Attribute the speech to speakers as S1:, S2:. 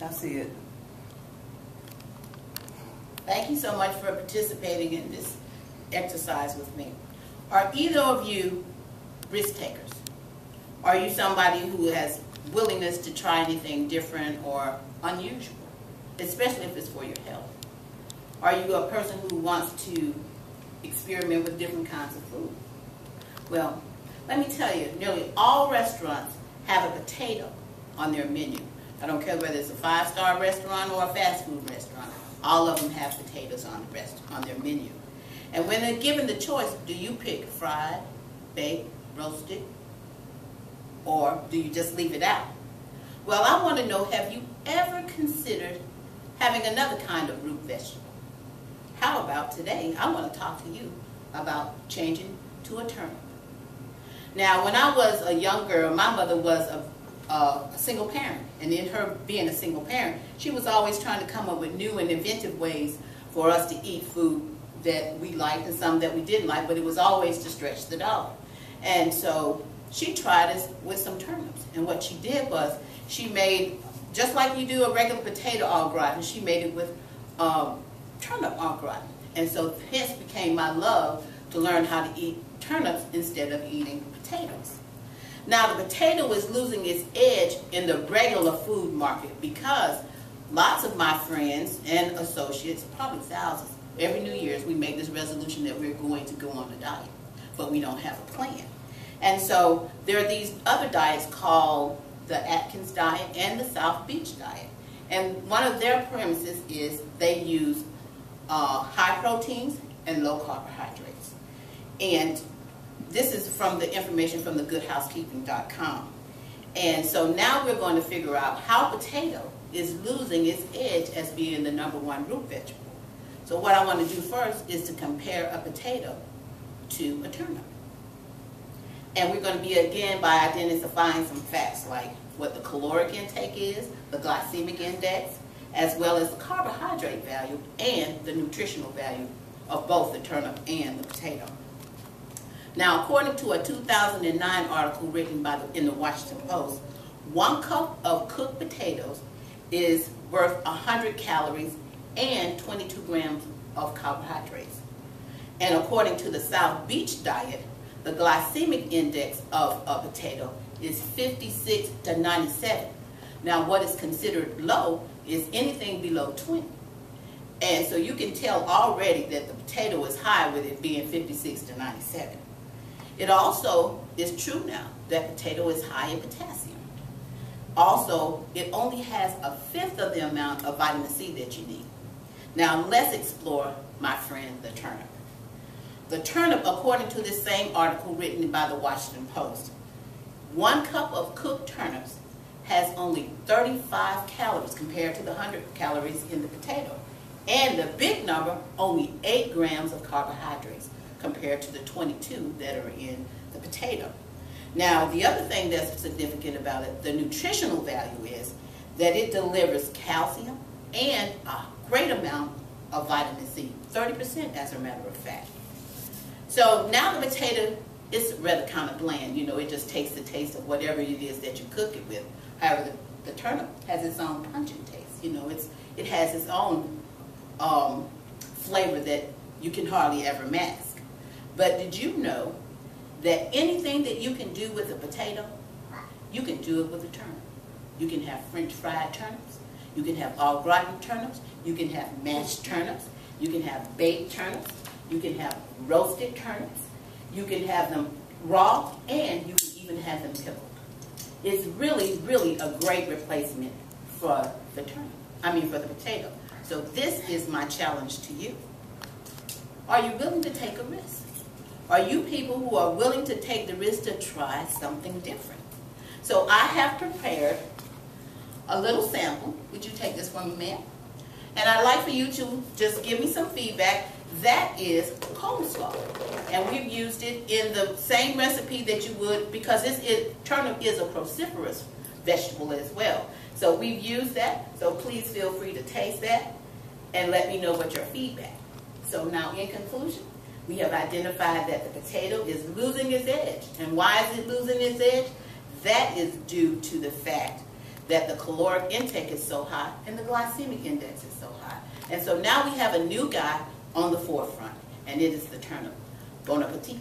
S1: I see it.
S2: Thank you so much for participating in this exercise with me. Are either of you risk takers? Are you somebody who has willingness to try anything different or unusual, especially if it's for your health? Are you a person who wants to experiment with different kinds of food? Well, let me tell you, nearly all restaurants have a potato on their menu. I don't care whether it's a 5-star restaurant or a fast food restaurant. All of them have potatoes on their menu. And when they're given the choice, do you pick fried, baked, roasted, or do you just leave it out? Well, I want to know, have you ever considered having another kind of root vegetable? How about today, I want to talk to you about changing to a turnip. Now, when I was a young girl, my mother was a single parent. And in her being a single parent, she was always trying to come up with new and inventive ways for us to eat food that we liked and some that we didn't like, but it was always to stretch the dollar. And so she tried us with some turnips. And what she did was she made, just like you do a regular potato au gratin, she made it with turnip au gratin. And so hence became my love to learn how to eat turnips instead of eating potatoes. Now the potato is losing its edge in the regular food market because lots of my friends and associates, probably thousands, every New Year's we make this resolution that we're going to go on a diet, but we don't have a plan. And so there are these other diets called the Atkins diet and the South Beach diet. And one of their premises is they use high proteins and low carbohydrates. And this is from the information from thegoodhousekeeping.com. And so now we're going to figure out how potato is losing its edge as being the #1 root vegetable. So what I want to do first is to compare a potato to a turnip. And we're going to begin by identifying some facts like what the caloric intake is, the glycemic index, as well as the carbohydrate value and the nutritional value of both the turnip and the potato. Now, according to a 2009 article written in the Washington Post, 1 cup of cooked potatoes is worth 100 calories and 22 grams of carbohydrates. And according to the South Beach diet, the glycemic index of a potato is 56 to 97. Now, what is considered low is anything below 20. And so you can tell already that the potato is high with it being 56 to 97. It also is true now that potato is high in potassium. Also, it only has 1/5 of the amount of vitamin C that you need. Now, let's explore, my friend, the turnip. The turnip, according to this same article written by the Washington Post, 1 cup of cooked turnips has only 35 calories compared to the 100 calories in the potato. And the big number, only 8 grams of carbohydrates compared to the 22 that are in the potato. Now, the other thing that's significant about it, the nutritional value is that it delivers calcium and a great amount of vitamin C, 30% as a matter of fact. So now the potato is rather kind of bland. You know, it just takes the taste of whatever it is that you cook it with. However, the turnip has its own pungent taste. You know, it has its own flavor that you can hardly ever mask. But did you know that anything that you can do with a potato, you can do it with a turnip? You can have French fried turnips. You can have au gratin turnips. You can have mashed turnips. You can have baked turnips. You can have roasted turnips. You can have them raw, and you can even have them pickled. It's really, really a great replacement for the for the potato. So this is my challenge to you. Are you willing to take a risk? Are you people who are willing to take the risk to try something different? So I have prepared a little sample. Would you take this from me, ma'am? And I'd like for you to just give me some feedback. That is coleslaw. And we've used it in the same recipe that you would, because turnip is a cruciferous vegetable as well. So we've used that. So please feel free to taste that and let me know what your feedback. So now in conclusion, we have identified that the potato is losing its edge. And why is it losing its edge? That is due to the fact that the caloric intake is so high and the glycemic index is so high. And so now we have a new guy on the forefront, and it is the turnip. Bon appetit.